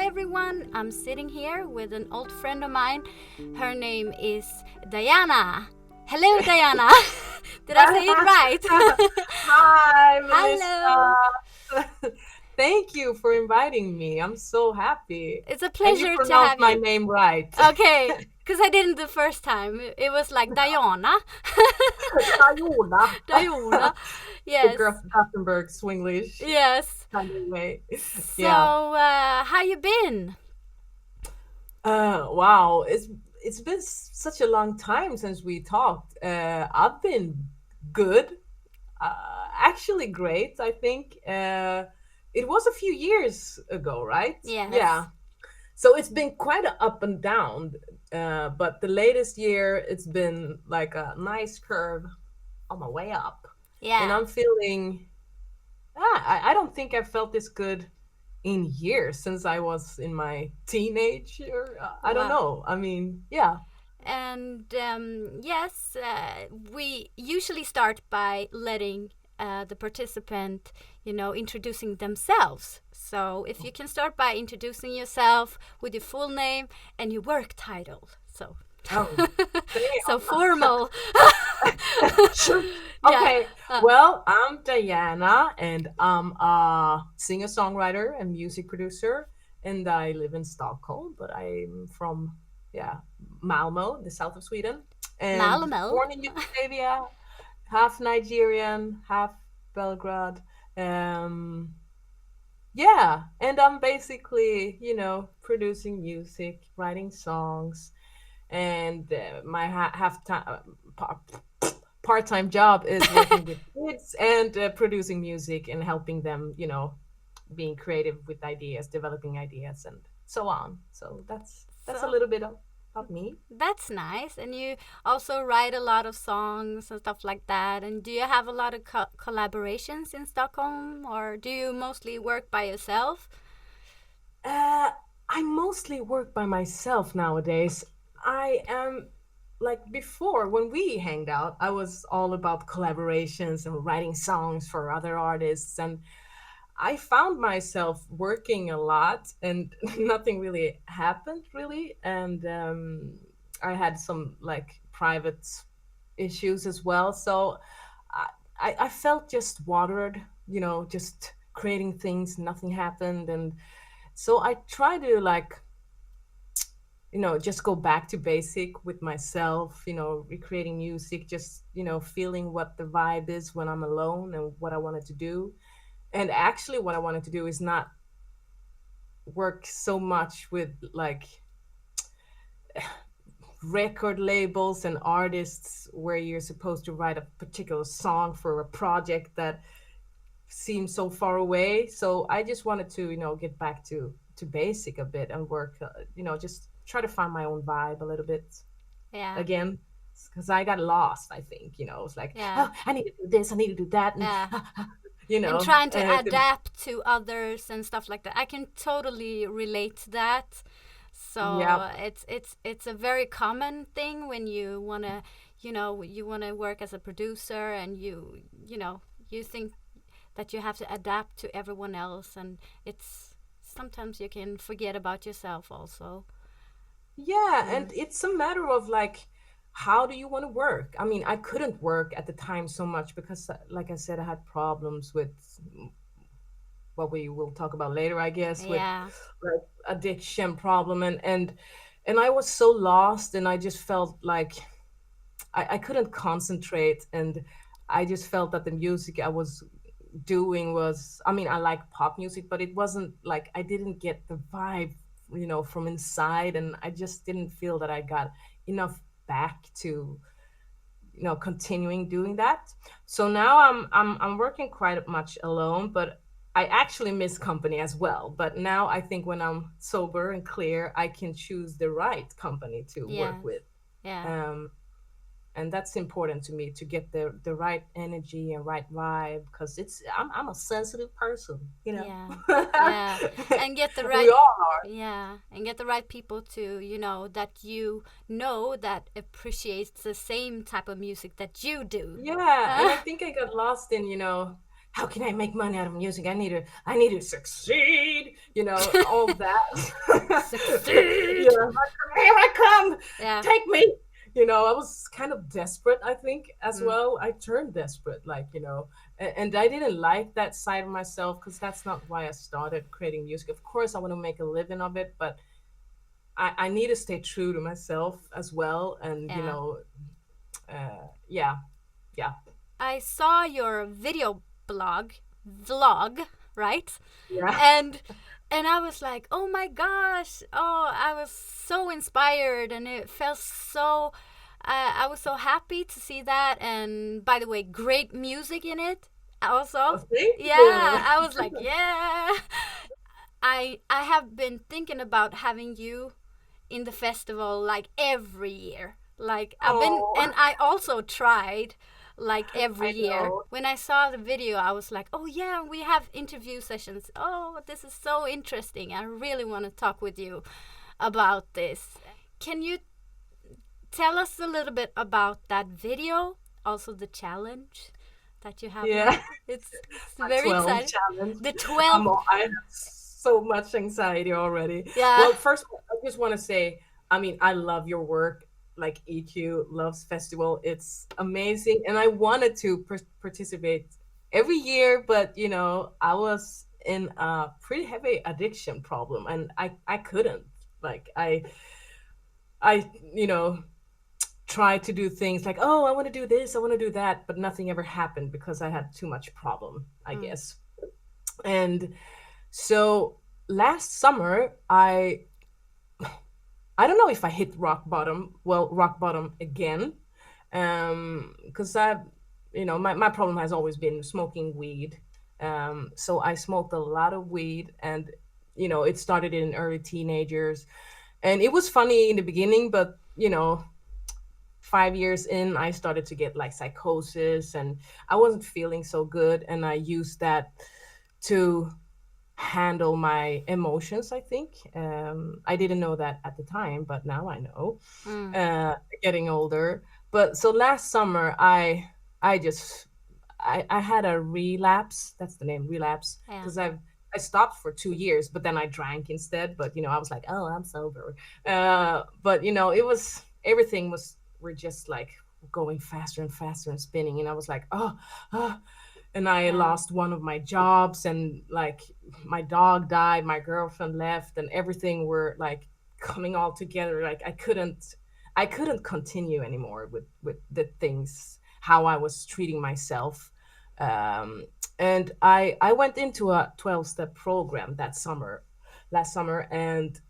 everyone. I'm sitting here with an old friend of mine. Her name is Dajana. Hello, Dajana. Did I say it right? Hi, Hello. Melissa. Thank you for inviting me. I'm so happy. It's a And you pleasure to pronounced have my you. name right. Okay, because I didn't the first time. It was like Dajana. Dajona. Dajona. The Yes. Gothenburg Swinglish Yes. kind of way. Yeah. So, how you been? Wow. It's been such a long time since we talked. I've been good. Actually great, I think. It was a few years ago, right? Yes. Yeah. So it's been quite a up and down, but the latest year it's been like a nice curve on my way up, and Yeah. I'm feeling. I don't think I've felt this good in years since I was in my teenage. Or I don't Wow. know. I mean, yeah. And yes, we usually start by letting the participant, introducing themselves. So if you can start by introducing yourself with your full name and your work title. So, Oh, so damn. formal. Sure. Yeah. Okay. Well, I'm Diana, and I'm a singer-songwriter and music producer, and I live in Stockholm, but I'm from, yeah, Malmo, the south of Sweden, and Malmo. born in Yugoslavia, half Nigerian, half Belgrade. Um, yeah, and I'm basically, producing music, writing songs, and my half time part-time job is working with kids and producing music and helping them, being creative with ideas, developing ideas, and so on. So that's a So little bit of me. that's nice. And you also write a lot of songs and stuff like that. And do you have a lot of collaborations in Stockholm, or do you mostly work by yourself? uh, I mostly work by myself nowadays. I am, like, before, when we hanged out, I was all about collaborations and writing songs for other artists, and I found myself working a lot and nothing really happened really. And I had some like private issues as well. So I, I felt just watered, just creating things, nothing happened. And so I try to, like, just go back to basic with myself, recreating music, just, feeling what the vibe is when I'm alone and what I wanted to do. And actually what I wanted to do is not work so much with, like, record labels and artists where you're supposed to write a particular song for a project that seems so far away. So I just wanted to, get back to basic a bit and work, just try to find my own vibe a little bit Yeah. again, because I got lost, I think. It was like, Yeah. oh, I need to do this, I need to do that, and Yeah. you And know trying to the, adapt to others and stuff like that. I can totally relate to that. yeah. So it's a very common thing when you wanna you wanna work as a producer, and you think that you have to adapt to everyone else, and it's sometimes you can forget about yourself also. Yeah, Mm. and it's a matter of, like, how do you want to work? I mean, I couldn't work at the time so much because, like I said, I had problems with what we will talk about later, I guess, with Yeah. like addiction problem, and I was so lost, and I just felt like I couldn't concentrate, and I just felt that the music I was doing was, I mean, I like pop music, but it wasn't like, I didn't get the vibe, from inside, and I just didn't feel that I got enough back to, continuing doing that. So now I'm working quite much alone, but I actually miss company as well. But now I think when I'm sober and clear, I can choose the right company to work Yes. with. Yeah. Um, and that's important to me, to get the right energy and right vibe, because I'm a sensitive person, Yeah. Yeah. And get the we right all are. yeah, and get the right people to, that that appreciates the same type of music that you do. Yeah, and I think I got lost in, how can I make money out of music? I need to succeed, all that. Succeed. Yeah, here I come, Yeah. take me. I was kind of desperate, I think, as Mm. well. I turned desperate, like, and I didn't like that side of myself because that's not why I started creating music. Of course, I want to make a living of it, but I need to stay true to myself as well. And, Yeah. yeah, yeah, I saw your video vlog, right? yeah. And I was like, "Oh my gosh. Oh, I was so inspired and it felt so I was so happy to see that, and by the way, great music in it Oh, also. thank Yeah, you. I was like, "Yeah." I have been thinking about having you in the festival like every year. Like I've been, Oh, and I also tried like every I year. know. When I saw the video, I was like, "Oh yeah, we have interview sessions. Oh, this is so interesting. I really want to talk with you about this." Can you tell us a little bit about that video? Also the challenge that you have Yeah, now. It's a very 12 exciting. challenge. The 12. I have so much anxiety already. Yeah. Well, first, of all, I just want to say, I mean, I love your work, like EQ Loves Festival. It's amazing. And I wanted to participate every year, but, I was in a pretty heavy addiction problem and I couldn't. Like, I, try to do things like, oh, I want to do this, I want to do that, but nothing ever happened because I had too much problem, I Mm. guess. And so last summer, I don't know if I hit rock bottom again, because my problem has always been smoking weed. So I smoked a lot of weed, and it started in early teenagers, and it was funny in the beginning, but 5 years in, I started to get like psychosis and I wasn't feeling so good. And I used that to handle my emotions, I think. I didn't know that at the time, but now I know, Mm. getting older. But so last summer, I just, I had a relapse. That's the name, relapse, Yeah. because I stopped for 2 years, but then I drank instead. But I was like, oh, I'm sober. But it was everything was we're just like going faster and faster and spinning, and I was like, oh, and I Yeah. lost one of my jobs, and like my dog died, my girlfriend left, and everything were like coming all together. Like I couldn't continue anymore with the things how I was treating myself. And I went into a 12-step program last summer, and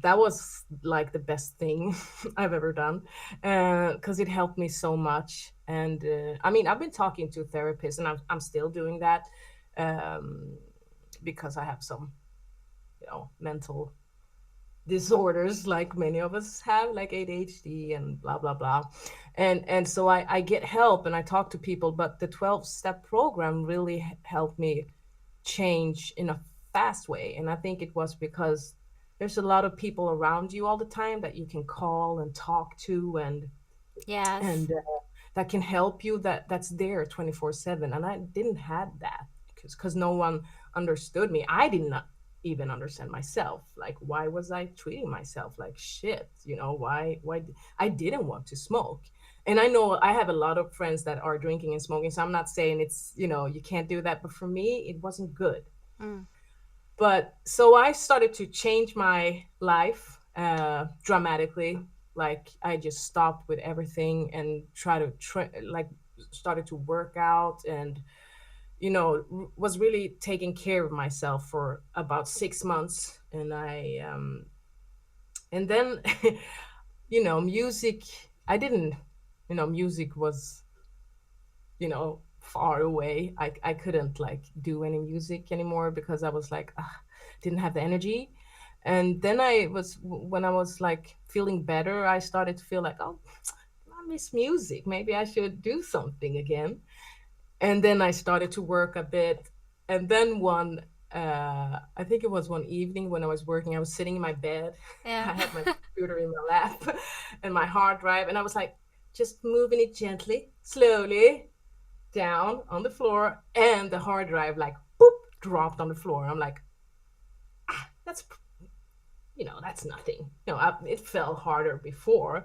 that was like the best thing I've ever done, because it helped me so much. And I mean, I've been talking to therapists, and I'm still doing that, um, because I have some mental disorders like many of us have, like ADHD and blah blah blah. And so I get help and I talk to people, but the 12-step program really helped me change in a fast way. And I think it was because there's a lot of people around you all the time that you can call and talk to, Yes. and that can help you, that's there 24/7. And I didn't have that because no one understood me. I did not even understand myself. Like, why was I treating myself like shit? Why I didn't want to smoke. And I know I have a lot of friends that are drinking and smoking, so I'm not saying it's you can't do that, but for me it wasn't good. Mm. But so I started to change my life dramatically. Like, I just stopped with everything and like started to work out, and was really taking care of myself for about 6 months. And then music, I didn't, music was far away. I couldn't like do any music anymore because I was like, didn't have the energy. And then when I was like feeling better, I started to feel like, oh, I miss music, maybe I should do something again. And then I started to work a bit. And then I think it was one evening when I was working, I was sitting in my bed. Yeah. I had my computer in my lap and my hard drive, and I was like just moving it gently, slowly, down on the floor, and the hard drive like boop dropped on the floor. I'm like, that's that's nothing. It fell harder before,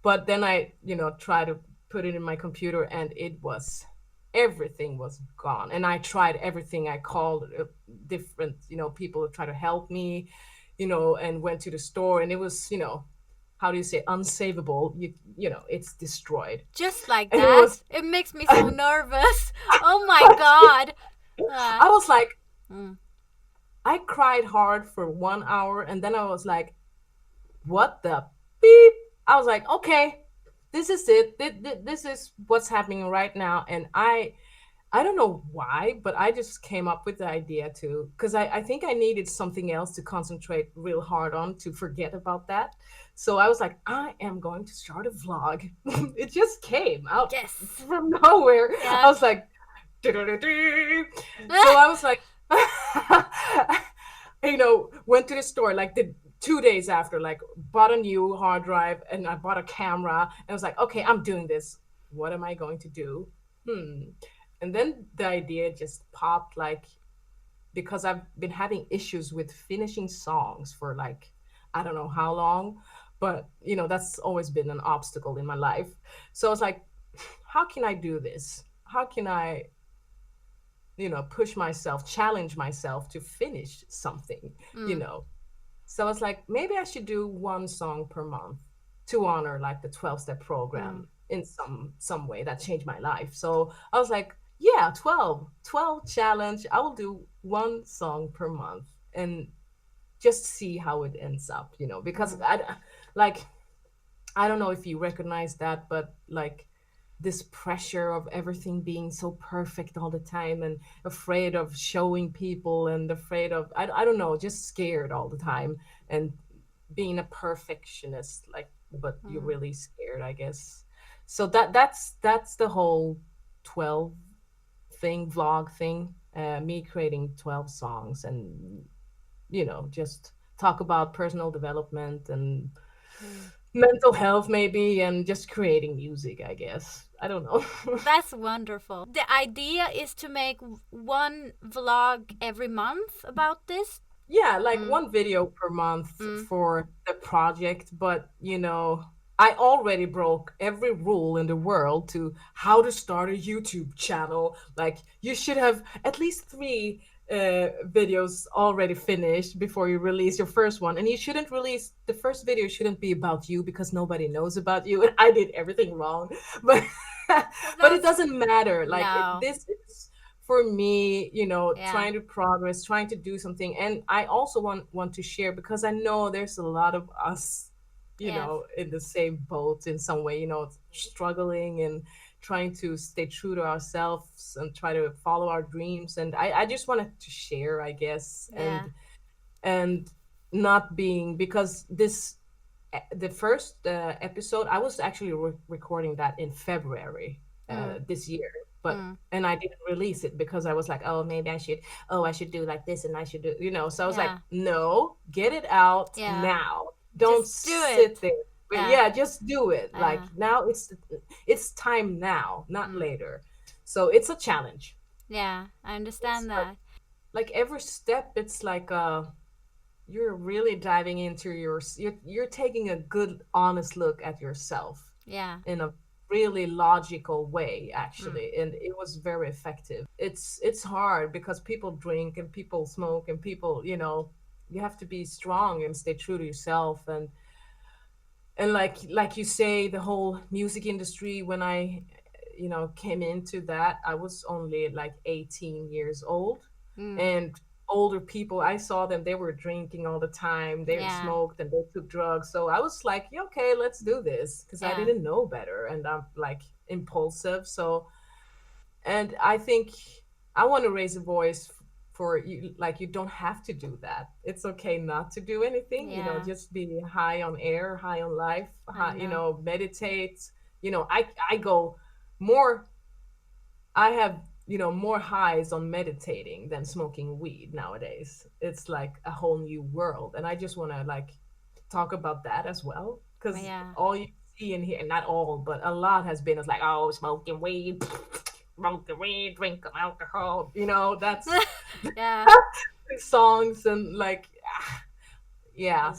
but then I try to put it in my computer, and everything was gone. And I tried everything. I called different people to try to help me, and went to the store, and it was how do you say, unsavable. It's destroyed. Just like And it that? was It makes me so nervous. Oh my god. I was like, Mm. I cried hard for 1 hour, and then I was like, what the beep? I was like, okay, this is it. This is what's happening right now. And I don't know why, but I just came up with the idea to, because I think I needed something else to concentrate real hard on to forget about that. So I was like, I am going to start a vlog. It just came out Yes. from nowhere. Yeah. I was like, so I was like, went to the store like the 2 days after, like bought a new hard drive, and I bought a camera, and I was like, okay, I'm doing this. What am I going to do? And then the idea just popped, like, because I've been having issues with finishing songs for like, I don't know how long, but that's always been an obstacle in my life. So I was like, how can I do this? How can I push myself, challenge myself to finish something, So I was like, maybe I should do one song per month to honor like the 12-step program in some way that changed my life. So I was like, yeah, 12 challenge. I will do one song per month and just see how it ends up, because I don't know if you recognize that, but like this pressure of everything being so perfect all the time, and afraid of showing people, and afraid of I don't know, just scared all the time, and being a perfectionist, like, but you're really scared, I guess. So that's the whole 12 vlog thing, me creating 12 songs, and just talk about personal development and mental health maybe, and just creating music, I guess. I don't know. That's wonderful. The idea is to make one vlog every month about this. Yeah, like one video per month for the project, but I already broke every rule in the world to how to start a YouTube channel. Like, you should have at least three videos already finished before you release your first one, and you shouldn't release the first video shouldn't be about you, because nobody knows about you, and I did everything wrong. But but it doesn't matter. Like, No. this is for me, Yeah. trying to progress, trying to do something. And I also want to share, because I know there's a lot of us, Yes. in the same boat in some way, struggling and trying to stay true to ourselves and try to follow our dreams. And I just wanted to share, I guess. Yeah. And not being, because the first episode, I was actually recording that in February this year, but and I didn't release it because I was like, oh, maybe I should do like this, and I should do, so I was like, Yeah. no, get it out Yeah. now. Don't Just do sit it. there. But Yeah. yeah, just do it. Like, Yeah. now it's time now, not later. So it's a challenge. Yeah, I understand It's that. like every step, it's like you're really diving into you're taking a good honest look at yourself Yeah. in a really logical way, actually. And it was very effective. It's hard because people drink and people smoke and people, you have to be strong and stay true to yourself. And like you say, the whole music industry, when I came into that, I was only like 18 years old. And older people, I saw them, they were drinking all the time, they Yeah. smoked and they took drugs. So I was like, yeah, okay, let's do this, because I Yeah. didn't know better, and I'm like impulsive. So, and I think I want to raise a voice for you, like, you don't have to do that. It's okay not to do anything, Yeah. just be high on air, high on life, I high, know. meditate. I go more, I have, more highs on meditating than smoking weed nowadays. It's like a whole new world. And I just want to like talk about that as well. Because Yeah. all you see and hear, not all, but a lot has been, it's like, oh, smoking weed. smoke the weed, drink the alcohol. You know, that's Yeah. songs and like, yeah,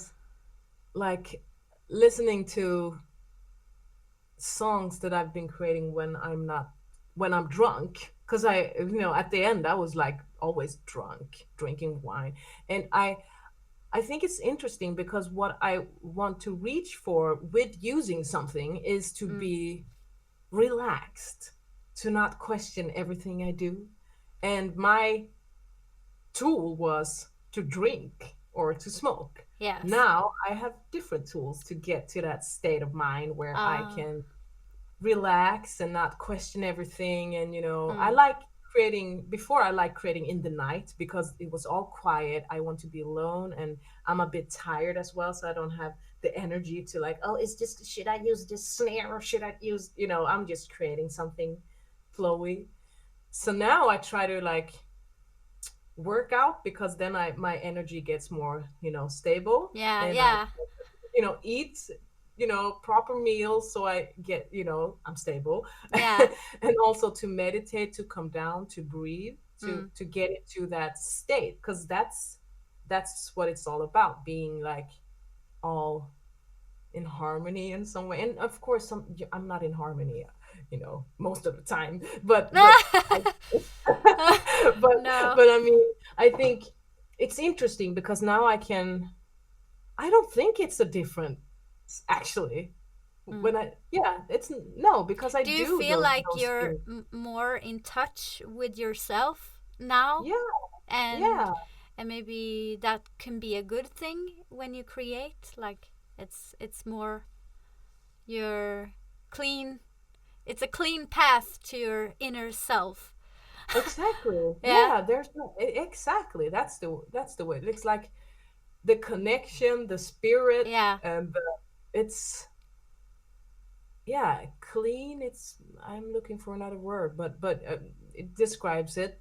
like listening to songs that I've been creating when I'm not, when I'm drunk. Because at the end, I was like always drunk, drinking wine. And I think it's interesting because what I want to reach for with using something is to Mm. be relaxed, to not question everything I do. And my tool was to drink or to smoke. Yes. Now I have different tools to get to that state of mind where I Uh, can relax and not question everything. And I mm. like creating, before I like creating in the night because it was all quiet. I want to be alone, and I'm a bit tired as well, so I don't have the energy to like, oh, it's just, should I use this snare or should I use, I'm just creating something flowy. So now I try to like work out because then my energy gets more, stable, Yeah, and I yeah, eat, proper meals so I get, I'm stable. yeah. And also to meditate, to come down, to breathe, to Mm. to get into that state, because that's what it's all about, being like all in harmony in some way. And of course I'm not in harmony, most of the time, but I, but No. but I mean, I think it's interesting because now I don't think it's a difference actually. Mm. It's no, because I Do you do feel like those you're things. more in touch with yourself now, Yeah, and yeah, maybe that can be a good thing when you create? Like it's more your clean. It's a clean path to your inner self. exactly. Yeah. Yeah, there's no exactly. That's the way. It's like the connection, the spirit, Yeah. and it's yeah, clean. It's I'm looking for another word, but it describes it.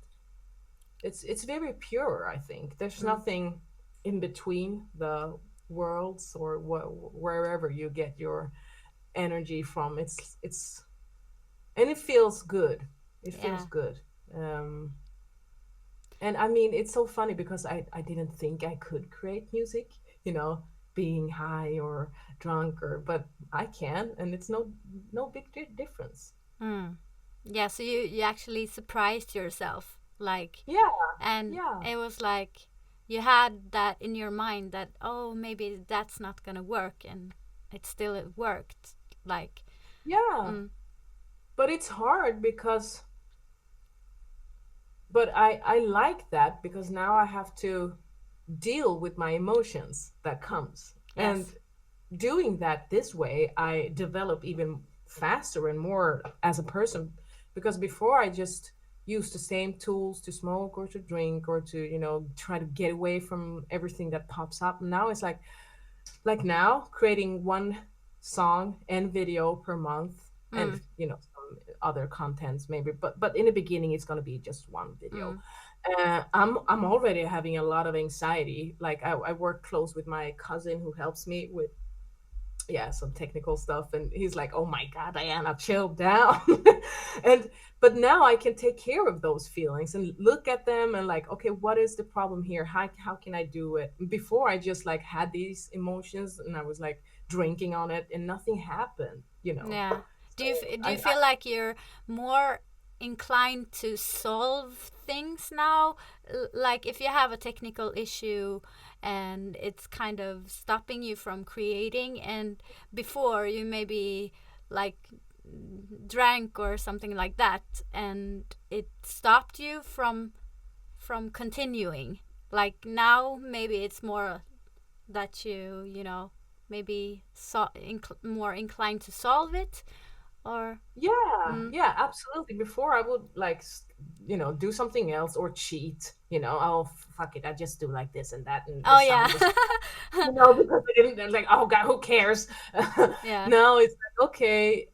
It's very pure. I think there's Mm. nothing in between the worlds or wherever you get your energy from. It's and it feels good. It feels Yeah. good. Um, and I mean, it's so funny because I didn't think I could create music, being high or drunk, but I can, and it's no big difference. Mm. Yeah. So you actually surprised yourself, like, Yeah, and yeah, it was like you had that in your mind that, oh, maybe that's not gonna work, and it worked. Like, yeah. mm. But it's hard because, but I like that because now I have to deal with my emotions that comes. And Yes. doing that this way, I develop even faster and more as a person, because before I just used the same tools to smoke or to drink or to, try to get away from everything that pops up. Now it's like now creating one song and video per month, and Mm. some other contents maybe, but in the beginning it's going to be just one video. Mm. I'm already having a lot of anxiety. Like I work close with my cousin who helps me with, yeah, some technical stuff, and he's like, oh my god, Diana, chill down. and but now I can take care of those feelings and look at them and like, okay, what is the problem here? How can I do it? Before I just like had these emotions and I was like drinking on it and nothing happened. Yeah. So Do you feel like you're more inclined to solve things now? Like if you have a technical issue and it's kind of stopping you from creating, and before you maybe like drank or something like that, and it stopped you from continuing. Like now, maybe it's more that maybe more inclined to solve it, or yeah, mm. yeah, absolutely. Before I would like, do something else or cheat. Oh fuck it, I just do like this and that, and the Oh yeah. sound was, because I didn't. I was like, oh god, who cares? Yeah. No, it's like okay.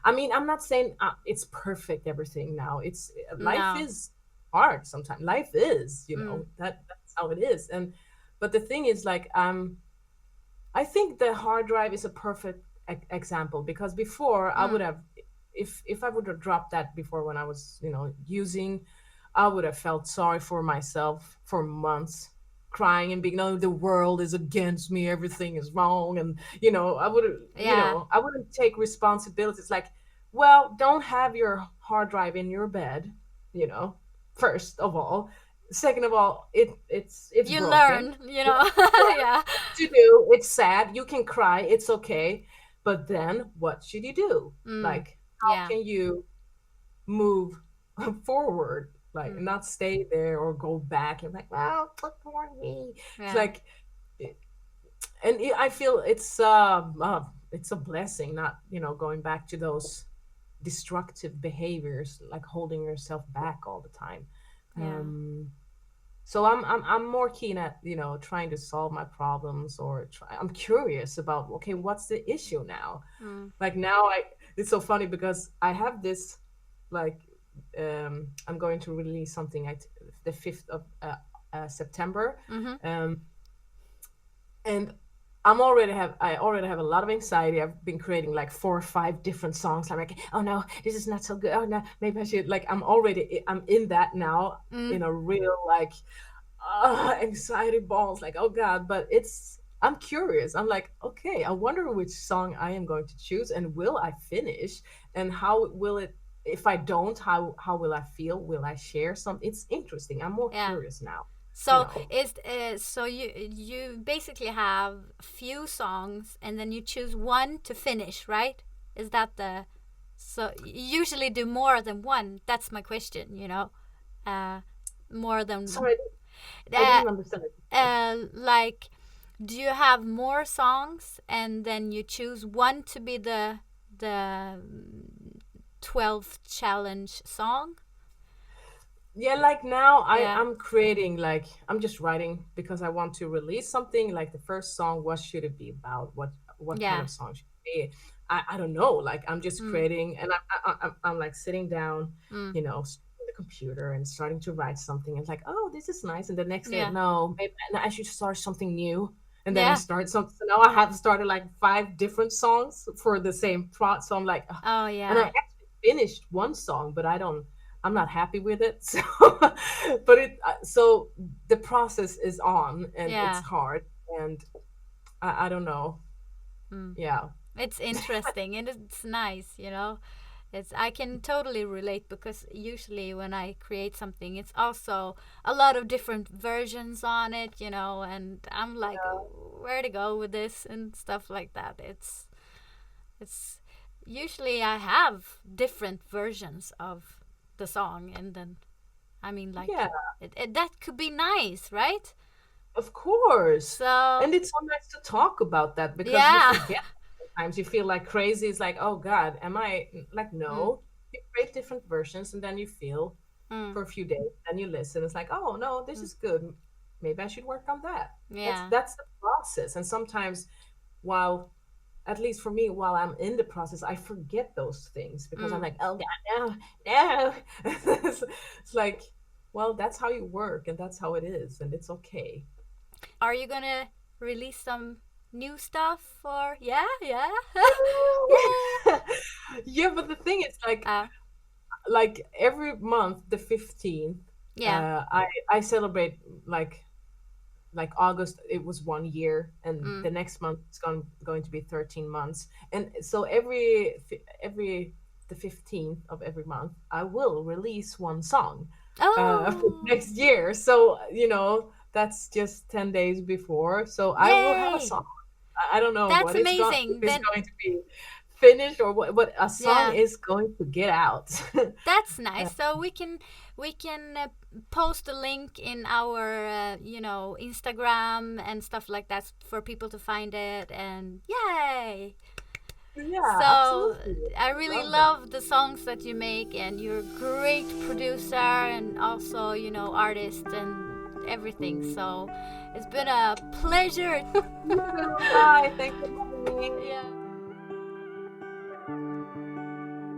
I mean, I'm not saying it's perfect everything now. It's life No. is hard sometimes. Life is, Mm. that's how it is. And but the thing is, like, I think the hard drive is a perfect example because before I would Mm. have if I would have dropped that before when I was, using, I would have felt sorry for myself for months, crying and being, no, the world is against me, everything is wrong. And, I would have, Yeah. I wouldn't take responsibility. It's like, well, don't have your hard drive in your bed, you know, first of all. Second of all, it's You broken. learn, you know. Yeah. To do. It's sad. You can cry. It's okay. But then what should you do? Mm. Like, how Yeah. can you move forward? Like, Mm. not stay there or go back and like, well, look for me. It's Yeah. like, and I feel it's a blessing not, going back to those destructive behaviors, like holding yourself back all the time. Yeah. So I'm more keen at, trying to solve my problems, or I'm curious about, okay, what's the issue now? Mm. Like now it's so funny because I have this, like, I'm going to release something at the 5th of September. Mm-hmm. um and I already have a lot of anxiety. I've been creating like 4 or 5 different songs. I'm like, oh no, this is not so good. Oh no, maybe I should, like, I'm in that now, Mm. in a real, like, anxiety balls, like, oh god. But I'm curious. I'm like, okay, I wonder which song I am going to choose, and will I finish, and how will it, if I don't, how will I feel, will I share some? It's interesting. I'm more Yeah. curious now, you So know is so you basically have few songs and then you choose one to finish, right? Is that the so you usually do more than one? That's my question, you know. Uh More than Sorry, I uh, didn't understand it. like, do you have more songs and then you choose one to be the 12th challenge song? Yeah, like now Yeah. I'm creating, like, I'm just writing because I want to release something. Like, the first song, what should it be about? What kind Yeah. of song should it be? I don't know. Like, I'm just Mm. creating, and I'm like sitting down, Mm. on the computer and starting to write something. It's like, oh, this is nice. And the next day, Yeah. no, maybe I should start something new. And then I Yeah. start something. So now I have started like 5 different songs for the same plot. So I'm like, ugh. Oh And I yeah. actually finished one song, but I'm not happy with it. So, but so the process is on, and it's Yeah. hard, and I don't know. Mm. Yeah. It's interesting and it's nice, you know. It's I can totally relate because usually when I create something, it's also a lot of different versions on it, you know, and I'm like, where to go with this and stuff like that. It's usually I have different versions of the song, and then I mean, like, Yeah, that could be nice, right? of course. So And it's so nice to talk about that because you yeah. forget sometimes. You feel like crazy. It's like, oh God, am I like, Mm. no. You create different versions, and then you feel Mm. for a few days, then you listen. It's like, oh no, this Mm. is good. Maybe I should work on that. That's Yeah. that's the process. And sometimes, while at least for me, while I'm in the process, I forget those things because I'm Mm. like, oh God, no, no. It's like, well, that's how you work, and that's how it is, and it's okay. Are you gonna release some new stuff or yeah, yeah, yeah, Yeah, but the thing is, uh, like every month, the 15th, yeah, I celebrate, like August, it was 1 year, and mm. the next month it's going to be 13 months. And so every the 15th of every month, I will release one song for Oh, next year. So, that's just 10 days before. So I will have a yay! song. I don't know That's what if amazing. it's Then going to be finished, or what, but a song yeah, is going to get out. that's nice. So we can post a link in our Instagram and stuff like that for people to find it, and yay! Yeah, So absolutely. I I really love that. love the songs that you make, and you're a great producer and also, artist and everything. So it's been a pleasure. You too. Bye. Thanks for having me. Yeah.